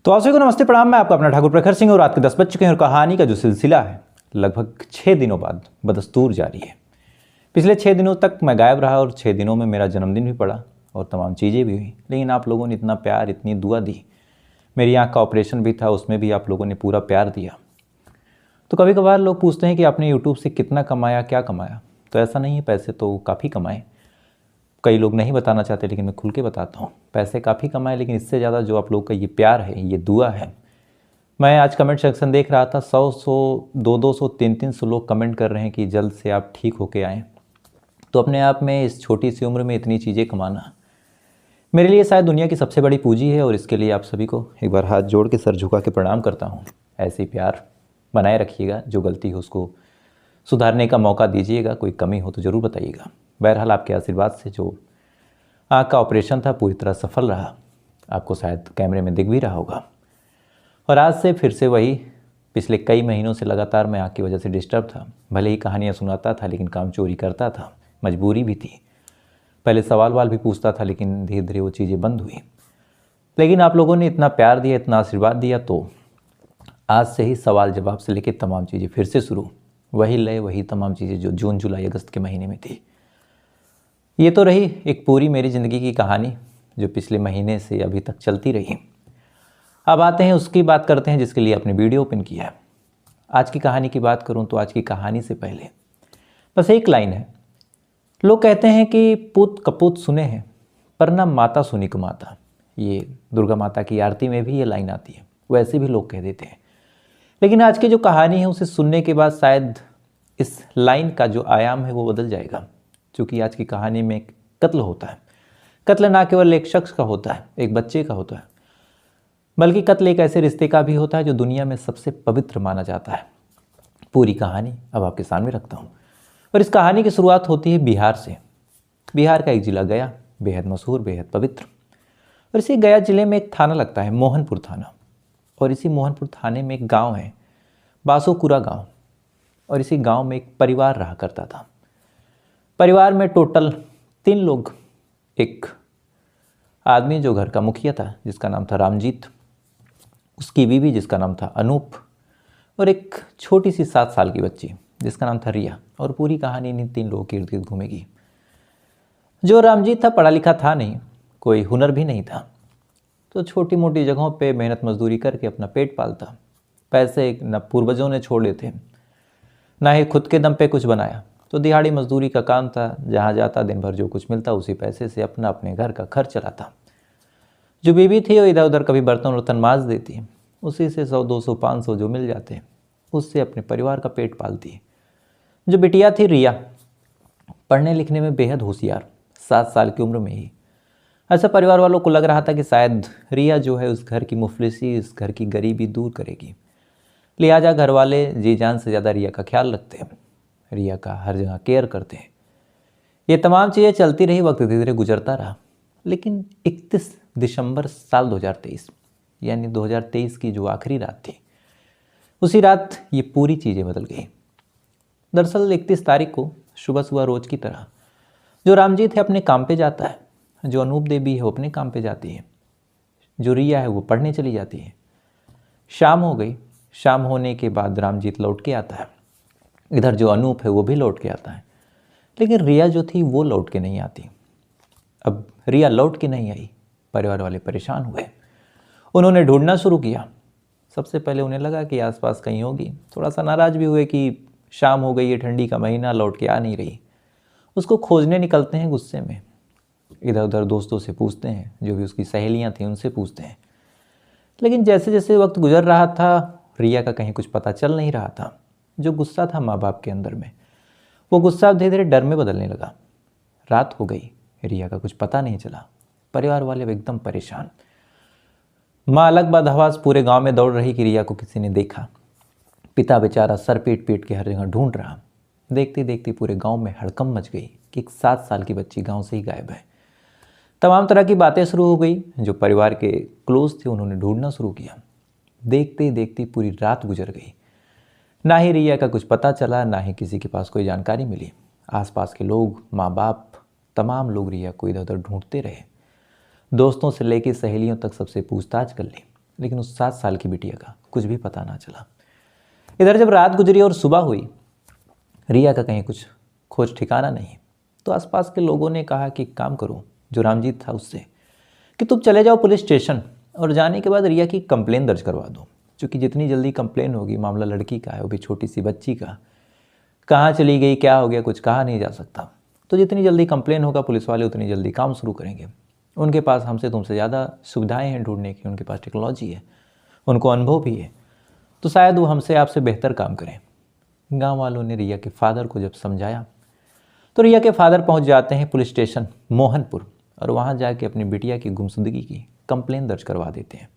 तो आप सभी को नमस्ते प्रणाम। मैं आपका अपना ठाकुर प्रखर सिंह और रात के 10 बज चुके हैं और कहानी का जो सिलसिला है लगभग 6 दिनों बाद बदस्तूर जारी है। पिछले 6 दिनों तक मैं गायब रहा और 6 दिनों में मेरा जन्मदिन भी पड़ा और तमाम चीज़ें भी हुई, लेकिन आप लोगों ने इतना प्यार, इतनी दुआ दी। मेरी आँख का ऑपरेशन भी था, उसमें भी आप लोगों ने पूरा प्यार दिया। तो कभी कभार लोग पूछते हैं कि आपने यूट्यूब से कितना कमाया, क्या कमाया। तो ऐसा नहीं है, पैसे तो काफ़ी कमाए। कई लोग नहीं बताना चाहते, लेकिन मैं खुल के बताता हूँ। पैसे काफ़ी कमाए, लेकिन इससे ज़्यादा जो आप लोग का ये प्यार है, ये दुआ है। मैं आज कमेंट सेक्शन देख रहा था, 100 200 300 लोग कमेंट कर रहे हैं कि जल्द से आप ठीक होके आएँ। तो अपने आप में इस छोटी सी उम्र में इतनी चीज़ें कमाना मेरे लिए शायद दुनिया की सबसे बड़ी पूंजी है, और इसके लिए आप सभी को एक बार हाथ जोड़ के सर झुका के प्रणाम करता हूँ। ऐसे ही प्यार बनाए रखिएगा, जो गलती हो उसको सुधारने का मौका दीजिएगा, कोई कमी हो तो ज़रूर बताइएगा। बहरहाल आपके आशीर्वाद से जो आँख का ऑपरेशन था पूरी तरह सफल रहा। आपको शायद कैमरे में दिख भी रहा होगा। और आज से फिर से वही, पिछले कई महीनों से लगातार मैं आँख की वजह से डिस्टर्ब था। भले ही कहानियाँ सुनाता था, लेकिन काम चोरी करता था, मजबूरी भी थी। पहले सवाल भी पूछता था, लेकिन धीरे धीरे वो चीज़ें बंद हुई। लेकिन आप लोगों ने इतना प्यार दिया, इतना आशीर्वाद दिया, तो आज से ही सवाल जवाब से लेकर तमाम चीज़ें फिर से शुरू। वही लय, वही तमाम चीज़ें जो जून जुलाई अगस्त के महीने में थी। ये तो रही एक पूरी मेरी ज़िंदगी की कहानी, जो पिछले महीने से अभी तक चलती रही। अब आते हैं, उसकी बात करते हैं जिसके लिए अपने वीडियो ओपन किया है। आज की कहानी की बात करूं तो आज की कहानी से पहले बस एक लाइन है। लोग कहते हैं कि पूत कपूत सुने हैं, पर ना माता सुनी को माता। ये दुर्गा माता की आरती में भी ये लाइन आती है, वैसे भी लोग कह देते हैं। लेकिन आज की जो कहानी है उसे सुनने के बाद शायद इस लाइन का जो आयाम है वो बदल जाएगा। क्योंकि आज की कहानी में एक कत्ल होता है। कत्ल ना केवल एक शख्स का होता है, एक बच्चे का होता है, बल्कि कत्ल एक ऐसे रिश्ते का भी होता है जो दुनिया में सबसे पवित्र माना जाता है। पूरी कहानी अब आपके सामने रखता हूँ। और इस कहानी की शुरुआत होती है बिहार से। बिहार का एक जिला गया, बेहद मशहूर, बेहद पवित्र। और इसी गया जिले में एक थाना लगता है, मोहनपुर थाना। और इसी मोहनपुर थाने में एक गांव है, बासोकुरा गांव। और इसी गांव में एक परिवार रहा करता था। परिवार में टोटल 3 लोग। एक आदमी जो घर का मुखिया था, जिसका नाम था रामजीत, उसकी बीवी जिसका नाम था अनूप, और एक छोटी सी 7 साल की बच्ची जिसका नाम था रिया। और पूरी कहानी इन 3 लोगों के इर्द गिर्द घूमेगी। जो रामजीत था पढ़ा लिखा था नहीं, कोई हुनर भी नहीं था, तो छोटी मोटी जगहों पे मेहनत मजदूरी करके अपना पेट पालता। पैसे न पूर्वजों ने छोड़े थे, ना ही खुद के दम पे कुछ बनाया। तो दिहाड़ी मजदूरी का काम था, जहाँ जाता दिन भर जो कुछ मिलता उसी पैसे से अपना अपने घर का खर्च चलाता। जो बीवी थी वो इधर उधर कभी बर्तन वर्तन मांज देती, उसी से 100 200 500 जो मिल जाते उससे अपने परिवार का पेट पालती। जो बिटिया थी रिया, पढ़ने लिखने में बेहद होशियार, 7 साल की उम्र में ही। ऐसा परिवार वालों को लग रहा था कि शायद रिया जो है उस घर की मुफलिसी, इस घर की गरीबी दूर करेगी। लिहाजा घर वाले जी जान से ज़्यादा रिया का ख्याल रखते हैं, रिया का हर जगह केयर करते हैं। ये तमाम चीज़ें चलती रही, वक्त धीरे धीरे गुजरता रहा। लेकिन 31 दिसंबर साल 2023, यानी 2023 की जो आखिरी रात थी, उसी रात ये पूरी चीज़ें बदल गई। दरअसल 31 तारीख को सुबह सुबह रोज की तरह जो रामजीत है अपने काम पे जाता है, जो अनूप देवी है वो अपने काम पे जाती है, जो रिया है वो पढ़ने चली जाती है। शाम हो गई। शाम होने के बाद रामजीत लौट के आता है। इधर जो अनूप है वो भी लौट के आता है, लेकिन रिया जो थी वो लौट के नहीं आती। अब रिया लौट के नहीं आई, परिवार वाले परेशान हुए। उन्होंने ढूंढना शुरू किया। सबसे पहले उन्हें लगा कि आसपास कहीं होगी। थोड़ा सा नाराज़ भी हुए कि शाम हो गई है, ठंडी का महीना, लौट के आ नहीं रही। उसको खोजने निकलते हैं गुस्से में। इधर उधर दोस्तों से पूछते हैं, जो भी उसकी सहेलियां थीं उनसे पूछते हैं। लेकिन जैसे जैसे वक्त गुजर रहा था, रिया का कहीं कुछ पता चल नहीं रहा था। जो गुस्सा था माँ बाप के अंदर में, वो गुस्सा धीरे धीरे डर में बदलने लगा। रात हो गई, रिया का कुछ पता नहीं चला। परिवार वाले एकदम परेशान। माँ अलग बदहवास पूरे गांव में दौड़ रही कि रिया को किसी ने देखा। पिता बेचारा सर पीट पीट के हर जगह ढूंढ रहा। देखते देखते पूरे गांव में हड़कंप मच गई कि एक 7 साल की बच्ची गांव से ही गायब है। तमाम तरह की बातें शुरू हो गई। जो परिवार के क्लोज थे उन्होंने ढूंढना शुरू किया। देखते देखते पूरी रात गुजर गई। ना ही रिया का कुछ पता चला, ना ही किसी के पास कोई जानकारी मिली। आसपास के लोग, माँ बाप, तमाम लोग रिया को इधर उधर ढूंढते रहे। दोस्तों से लेकर सहेलियों तक सबसे पूछताछ कर ली। लेकिन उस 7 साल की बिटिया का कुछ भी पता ना चला। इधर जब रात गुजरी और सुबह हुई, रिया का कहीं कुछ खोज ठिकाना नहीं, तो आसपास के लोगों ने कहा कि काम करो, जो रामजीत था उससे, कि तुम चले जाओ पुलिस स्टेशन और जाने के बाद रिया की कंप्लेन दर्ज करवा दो, क्योंकि जितनी जल्दी कंप्लेन होगी, मामला लड़की का है, वो भी छोटी सी बच्ची का, कहाँ चली गई, क्या हो गया, कुछ कहा नहीं जा सकता। तो जितनी जल्दी कंप्लेन होगा पुलिस वाले उतनी जल्दी काम शुरू करेंगे। उनके पास हमसे तुमसे ज़्यादा सुविधाएं हैं ढूंढने की, उनके पास टेक्नोलॉजी है, उनको अनुभव भी है, तो शायद वो हमसे आपसे बेहतर काम करें। गांव वालों ने रिया के फादर को जब समझाया तो रिया के फादर पहुंच जाते हैं पुलिस स्टेशन मोहनपुर और वहां जाके अपनी बिटिया की गुमशुदगी की कंप्लेन दर्ज करवा देते हैं।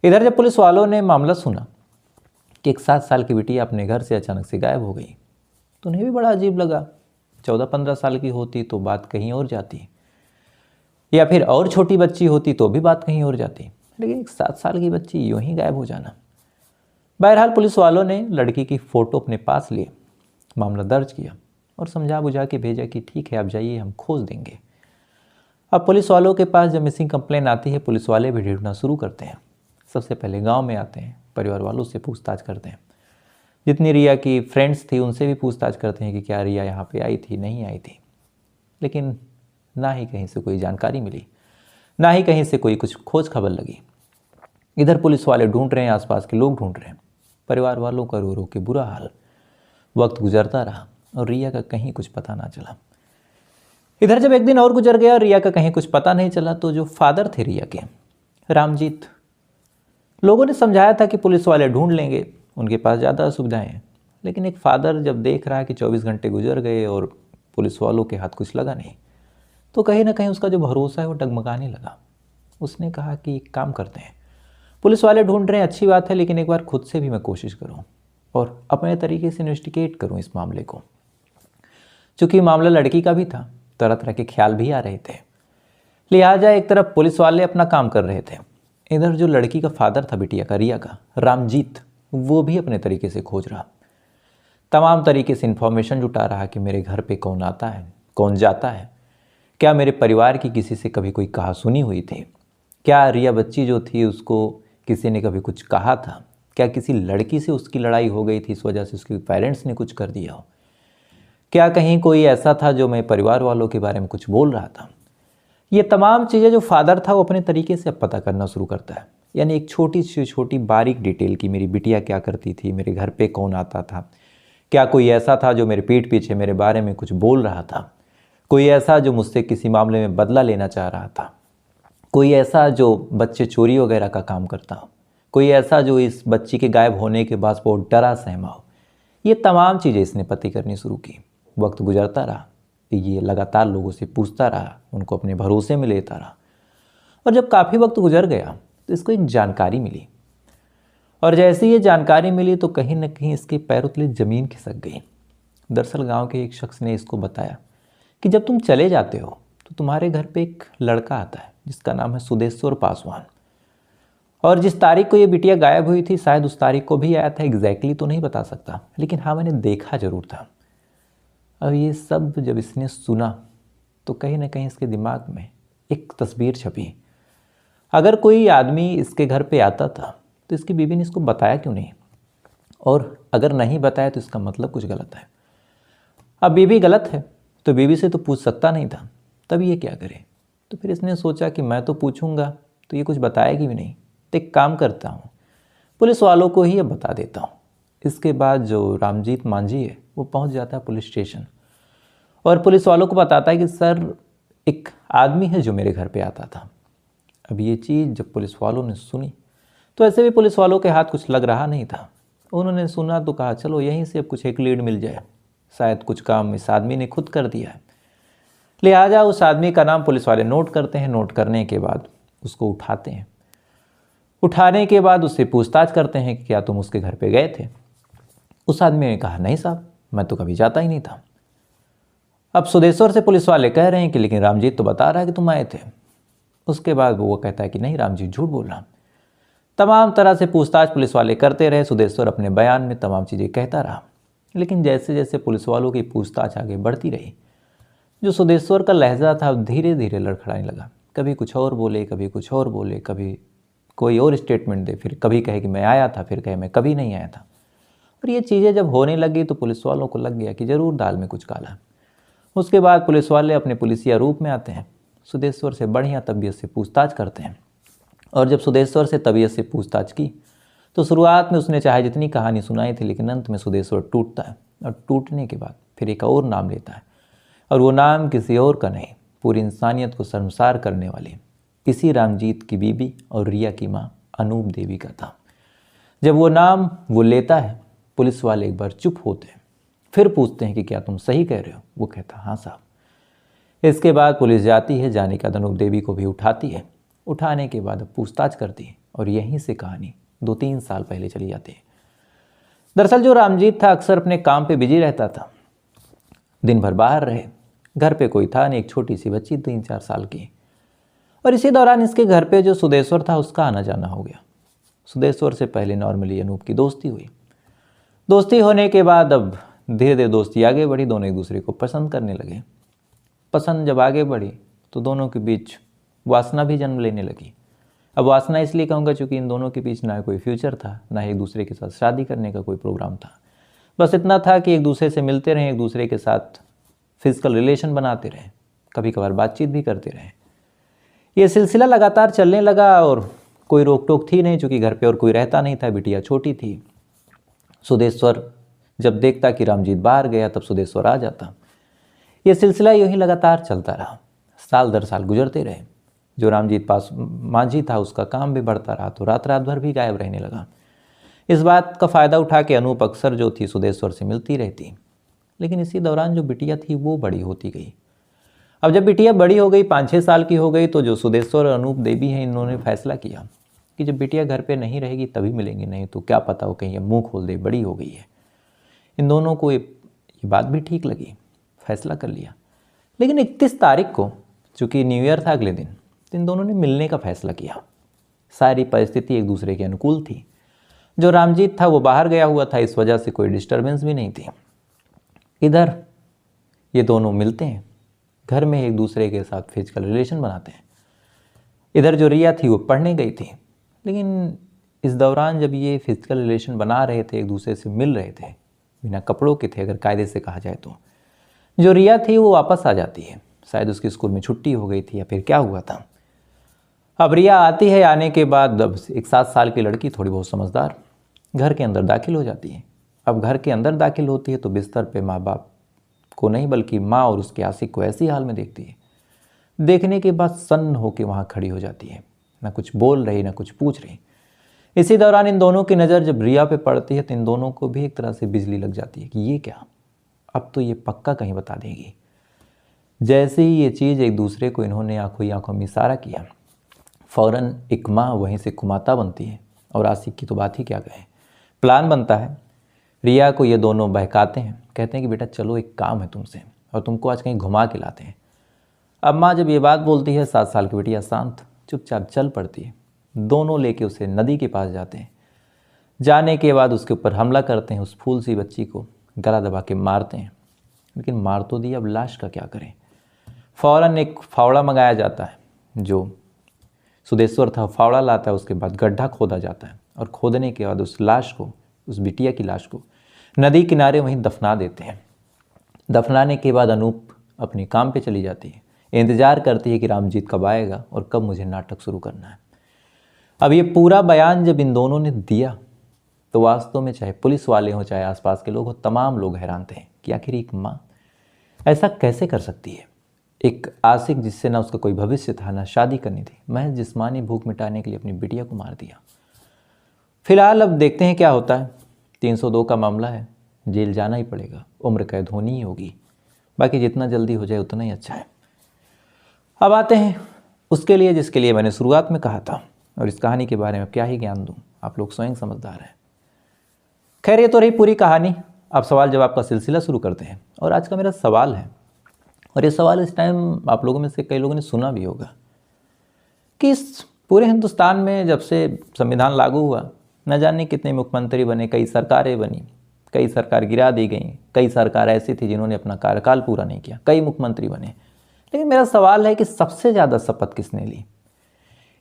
इधर जब पुलिस वालों ने मामला सुना कि एक 7 साल की बिटिया अपने घर से अचानक से गायब हो गई, तो उन्हें भी बड़ा अजीब लगा। 14-15 साल की होती तो बात कहीं और जाती, या फिर और छोटी बच्ची होती तो भी बात कहीं और जाती, लेकिन एक 7 साल की बच्ची यूं ही गायब हो जाना। बहरहाल पुलिस वालों ने लड़की की फ़ोटो अपने पास लिए, मामला दर्ज किया और समझा बुझा के भेजा कि ठीक है, आप जाइए, हम खोज देंगे। अब पुलिस वालों के पास जब मिसिंग कंप्लेन आती है, पुलिस वाले भी ढूंढना शुरू करते हैं। सबसे पहले गांव में आते हैं, परिवार वालों से पूछताछ करते हैं, जितनी रिया की फ्रेंड्स थी उनसे भी पूछताछ करते हैं कि क्या रिया यहाँ पे आई थी, नहीं आई थी, लेकिन ना ही कहीं से कोई जानकारी मिली, ना ही कहीं से कोई कुछ खोज खबर लगी। इधर पुलिस वाले ढूंढ रहे हैं, आसपास के लोग ढूंढ रहे हैं, परिवार वालों का रो रो के बुरा हाल। वक्त गुजरता रहा और रिया का कहीं कुछ पता ना चला। इधर जब एक दिन और गुजर गया, रिया का कहीं कुछ पता नहीं चला, तो जो फादर थे रिया के, रामजीत, लोगों ने समझाया था कि पुलिस वाले ढूंढ लेंगे, उनके पास ज़्यादा सुविधाएं हैं। लेकिन एक फादर जब देख रहा है कि 24 घंटे गुजर गए और पुलिस वालों के हाथ कुछ लगा नहीं, तो कहीं ना कहीं उसका जो भरोसा है वो डगमगाने लगा। उसने कहा कि एक काम करते हैं, पुलिस वाले ढूंढ रहे हैं, अच्छी बात है, लेकिन एक बार खुद से भी मैं कोशिश करूं और अपने तरीके से इन्वेस्टिगेट करूं इस मामले को। चूँकि मामला लड़की का भी था, तरह तरह के ख्याल भी आ रहे थे, लिहाजा एक तरफ पुलिस वाले अपना काम कर रहे थे, इधर जो लड़की का फादर था बिटिया का, रिया का, रामजीत, वो भी अपने तरीके से खोज रहा। तमाम तरीके से इन्फॉर्मेशन जुटा रहा कि मेरे घर पे कौन आता है, कौन जाता है, क्या मेरे परिवार की किसी से कभी कोई कहा सुनी हुई थी, क्या रिया बच्ची जो थी उसको किसी ने कभी कुछ कहा था, क्या किसी लड़की से उसकी लड़ाई हो गई थी, इस वजह से उसके पेरेंट्स ने कुछ कर दिया हो, क्या कहीं कोई ऐसा था जो मैं परिवार वालों के बारे में कुछ बोल रहा था। ये तमाम चीज़ें जो फादर था वो अपने तरीके से अब पता करना शुरू करता है, यानी एक छोटी से छोटी बारीक डिटेल की, मेरी बिटिया क्या करती थी, मेरे घर पे कौन आता था, क्या कोई ऐसा था जो मेरे पीठ पीछे मेरे बारे में कुछ बोल रहा था, कोई ऐसा जो मुझसे किसी मामले में बदला लेना चाह रहा था, कोई ऐसा जो बच्चे चोरी वगैरह का काम करता हो, कोई ऐसा जो इस बच्ची के गायब होने के बाद बहुत डरा सहमा हो। ये तमाम चीज़ें इसने पता करनी शुरू की। वक्त गुजरता रहा, ये लगातार लोगों से पूछता रहा, उनको अपने भरोसे में लेता रहा, और जब काफ़ी वक्त गुजर गया तो इसको एक जानकारी मिली, और जैसे ही ये जानकारी मिली तो कहीं ना कहीं इसके पैरों तले ज़मीन खिसक गई। दरअसल गांव के एक शख्स ने इसको बताया कि जब तुम चले जाते हो तो तुम्हारे घर पे एक लड़का आता है जिसका नाम है सुदेश्वर पासवान, और जिस तारीख को ये बिटिया गायब हुई थी शायद उस तारीख को भी आया था, एग्जैक्टली तो नहीं बता सकता, लेकिन हाँ मैंने देखा जरूर था। अब ये सब जब इसने सुना तो कहीं ना कहीं इसके दिमाग में एक तस्वीर छपी। अगर कोई आदमी इसके घर पे आता था तो इसकी बीवी ने इसको बताया क्यों नहीं, और अगर नहीं बताया तो इसका मतलब कुछ गलत है। अब बीवी गलत है तो बीवी से तो पूछ सकता नहीं था, तब ये क्या करे। तो फिर इसने सोचा कि मैं तो पूछूंगा तो ये कुछ बताएगी भी नहीं, तो एक काम करता हूँ, पुलिस वालों को ही अब बता देता हूँ। इसके बाद जो रामजीत मांझी है वो पहुँच जाता है पुलिस स्टेशन और पुलिस वालों को बताता है कि सर एक आदमी है जो मेरे घर पे आता था। अब ये चीज़ जब पुलिस वालों ने सुनी तो ऐसे भी पुलिस वालों के हाथ कुछ लग रहा नहीं था। उन्होंने सुना तो कहा चलो यहीं से अब कुछ एक लीड मिल जाए, शायद कुछ काम इस आदमी ने खुद कर दिया है। लिहाजा उस आदमी का नाम पुलिस वाले नोट करते हैं। नोट करने के बाद उसको उठाते हैं। उठाने के बाद उससे पूछताछ करते हैं कि क्या तुम उसके घर पे गए थे। उस आदमी ने कहा नहीं साहब, मैं तो कभी जाता ही नहीं था। अब सुदेश्वर से पुलिस वाले कह रहे हैं कि लेकिन रामजीत तो बता रहा है कि तुम आए थे। उसके बाद वो कहता है कि नहीं, रामजीत झूठ बोल रहा। तमाम तरह से पूछताछ पुलिस वाले करते रहे। सुदेश्वर अपने बयान में तमाम चीज़ें कहता रहा, लेकिन जैसे जैसे पुलिस वालों की पूछताछ आगे बढ़ती रही, जो सुदेश्वर का लहजा था धीरे धीरे लड़खड़ाने लगा। कभी कुछ और बोले, कभी कुछ और बोले, कभी कोई और स्टेटमेंट दे, फिर कभी कहे कि मैं आया था, फिर कहे मैं कभी नहीं आया था। और ये चीज़ें जब होने लगी तो पुलिस वालों को लग गया कि ज़रूर दाल में कुछ काला है। उसके बाद पुलिस वाले अपने पुलिसिया रूप में आते हैं, सुदेश्वर से बढ़िया तबीयत से पूछताछ करते हैं। और जब सुदेश्वर से तबीयत से पूछताछ की तो शुरुआत में उसने चाहे जितनी कहानी सुनाई थी, लेकिन अंत में सुदेश्वर टूटता है। और टूटने के बाद फिर एक और नाम लेता है, और वो नाम किसी और का नहीं, पूरी इंसानियत को शर्मसार करने वाली इसी रामजीत की बीबी और रिया की माँ अनूप देवी का था। जब वो नाम वो लेता है, पुलिस वाले एक बार चुप होते हैं, फिर पूछते हैं कि क्या तुम सही कह रहे हो? वो कहता हाँ साहब। इसके बाद पुलिस जाती है, जाने के बाद अनूप देवी को भी उठाती है। उठाने के बाद पूछताछ करती है, और यहीं से कहानी 2-3 साल पहले चली जाती है। दरअसल जो रामजीत था अक्सर अपने काम पे बिजी रहता था, दिन भर बाहर रहे, घर पे कोई था नहीं, एक छोटी सी बच्ची 3-4 साल की। और इसी दौरान इसके घर पे जो सुदेश्वर था उसका आना जाना हो गया। सुदेश्वर से पहले नॉर्मली अनूप की दोस्ती हुई। दोस्ती होने के बाद अब धीरे धीरे दोस्ती आगे बढ़ी, दोनों एक दूसरे को पसंद करने लगे। पसंद जब आगे बढ़ी तो दोनों के बीच वासना भी जन्म लेने लगी। अब वासना इसलिए कहूँगा क्योंकि इन दोनों के बीच ना कोई फ्यूचर था, ना एक दूसरे के साथ शादी करने का कोई प्रोग्राम था। बस इतना था कि एक दूसरे से मिलते रहें, एक दूसरे के साथ फिजिकल रिलेशन बनाते रहें, कभी कभार बातचीत भी करते रहें। ये सिलसिला लगातार चलने लगा और कोई रोक टोक थी नहीं, चूँकि घर पे और कोई रहता नहीं था, बिटिया छोटी थी। सुदेश्वर जब देखता कि रामजीत बाहर गया तब सुदेश्वर आ जाता। ये सिलसिला यूँ ही लगातार चलता रहा। साल दर साल गुजरते रहे। जो रामजीत पास मांझी था उसका काम भी बढ़ता रहा, तो रात रात भर भी गायब रहने लगा। इस बात का फ़ायदा उठा के अनूप अक्सर जो थी सुदेश्वर से मिलती रहती। लेकिन इसी दौरान जो बिटिया थी वो बड़ी होती गई। अब जब बिटिया बड़ी हो गई, 5-6 साल की हो गई, तो जो सुदेश्वर और अनूप देवी हैं इन्होंने फैसला किया कि जब बिटिया घर पे नहीं रहेगी तभी मिलेंगे, नहीं तो क्या पता वो कहीं मुंह खोल दे, बड़ी हो गई है। इन दोनों को ये बात भी ठीक लगी, फैसला कर लिया। लेकिन 31 तारीख को, चूँकि न्यू ईयर था अगले दिन, तो इन दोनों ने मिलने का फैसला किया। सारी परिस्थिति एक दूसरे के अनुकूल थी। जो रामजीत था वो बाहर गया हुआ था, इस वजह से कोई डिस्टर्बेंस भी नहीं थी। इधर ये दोनों मिलते हैं, घर में एक दूसरे के साथ फिजिकल रिलेशन बनाते हैं। इधर जो रिया थी वो पढ़ने गई थी, लेकिन इस दौरान जब ये फिजिकल रिलेशन बना रहे थे, एक दूसरे से मिल रहे थे, बिना कपड़ों के थे अगर कायदे से कहा जाए तो, जो रिया थी वो वापस आ जाती है। शायद उसकी स्कूल में छुट्टी हो गई थी या फिर क्या हुआ था। अब रिया आती है, आने के बाद अब एक 7 साल की लड़की, थोड़ी बहुत समझदार, घर के अंदर दाखिल हो जाती है। अब घर के अंदर दाखिल होती है तो बिस्तर पे माँ बाप को नहीं बल्कि माँ और उसके आशिक को ऐसी हाल में देखती है। देखने के बाद सन्न होकर वहाँ खड़ी हो जाती है, ना कुछ बोल रही ना कुछ पूछ रही। इसी दौरान इन दोनों की नज़र जब रिया पे पड़ती है तो इन दोनों को भी एक तरह से बिजली लग जाती है कि ये क्या, अब तो ये पक्का कहीं बता देगी। जैसे ही ये चीज़ एक दूसरे को इन्होंने आंखों ही आंखों में इशारा किया, फ़ौरन एक माँ वहीं से कुमाता बनती है। और आशिक की तो बात ही क्या कहें। प्लान बनता है, रिया को ये दोनों बहकाते हैं, कहते हैं कि बेटा चलो एक काम है तुमसे और तुमको आज कहीं घुमा के लाते हैं। अब माँ जब ये बात बोलती है, 7 साल की बेटिया शांत चुपचाप चल पड़ती है। दोनों लेके उसे नदी के पास जाते हैं। जाने के बाद उसके ऊपर हमला करते हैं, उस फूल सी बच्ची को गला दबा के मारते हैं। लेकिन मार तो दी, अब लाश का क्या करें। फ़ौरन एक फावड़ा मंगाया जाता है, जो सुदेश्वर था फावड़ा लाता है, उसके बाद गड्ढा खोदा जाता है और खोदने के बाद उस लाश को, उस बिटिया की लाश को नदी किनारे वहीं दफना देते हैं। दफनाने के बाद अनूप अपने काम पे चली जाती है, इंतज़ार करती है कि रामजीत कब आएगा और कब मुझे नाटक शुरू करना है। अब ये पूरा बयान जब इन दोनों ने दिया तो वास्तव में चाहे पुलिस वाले हों चाहे आसपास के लोग हों, तमाम लोग हैरान थे कि आखिर एक माँ ऐसा कैसे कर सकती है। एक आशिक जिससे ना उसका कोई भविष्य था ना शादी करनी थी, महज जिस्मानी भूख मिटाने के लिए अपनी बिटिया को मार दिया। फिलहाल अब देखते हैं क्या होता है। 302 का मामला है, जेल जाना ही पड़ेगा, उम्र कैद होनी ही होगी। बाकी जितना जल्दी हो जाए उतना ही अच्छा है। अब आते हैं उसके लिए जिसके लिए मैंने शुरुआत में कहा था, और इस कहानी के बारे में क्या ही ज्ञान दूँ, आप लोग स्वयं समझदार हैं। खैर ये तो रही पूरी कहानी। अब सवाल जवाब का सिलसिला शुरू करते हैं। और आज का मेरा सवाल है, और ये सवाल इस टाइम आप लोगों में से कई लोगों ने सुना भी होगा, कि इस पूरे हिंदुस्तान में जब से संविधान लागू हुआ न जाने कितने मुख्यमंत्री बने, कई सरकारें बनी, कई सरकार गिरा दी गई, कई सरकार ऐसी थी जिन्होंने अपना कार्यकाल पूरा नहीं किया, कई मुख्यमंत्री बने। लेकिन मेरा सवाल है कि सबसे ज़्यादा शपथ किसने ली?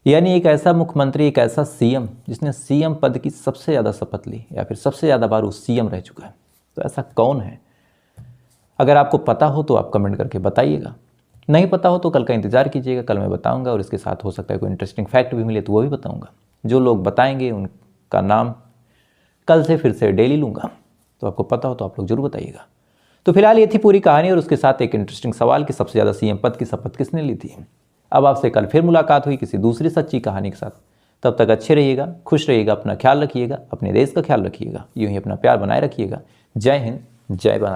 यानी एक ऐसा मुख्यमंत्री, एक ऐसा सीएम जिसने सीएम पद की सबसे ज़्यादा शपथ ली या फिर सबसे ज़्यादा बार वो सीएम रह चुका है, तो ऐसा कौन है? अगर आपको पता हो तो आप कमेंट करके बताइएगा, नहीं पता हो तो कल का इंतज़ार कीजिएगा, कल मैं बताऊंगा। और इसके साथ हो सकता है कोई इंटरेस्टिंग फैक्ट भी मिले तो वो भी बताऊंगा। जो लोग बताएंगे उनका नाम कल से फिर से डेली लूँगा, तो आपको पता हो तो आप लोग जरूर बताइएगा। तो फिलहाल ये थी पूरी कहानी और उसके साथ एक इंटरेस्टिंग सवाल कि सबसे ज़्यादा सीएम पद की शपथ किसने ली थी। अब आपसे कल फिर मुलाकात हुई किसी दूसरी सच्ची कहानी के साथ। तब तक अच्छे रहिएगा, खुश रहिएगा, अपना ख्याल रखिएगा, अपने देश का ख्याल रखिएगा, यूं ही अपना प्यार बनाए रखिएगा। जय हिंद, जय भारत।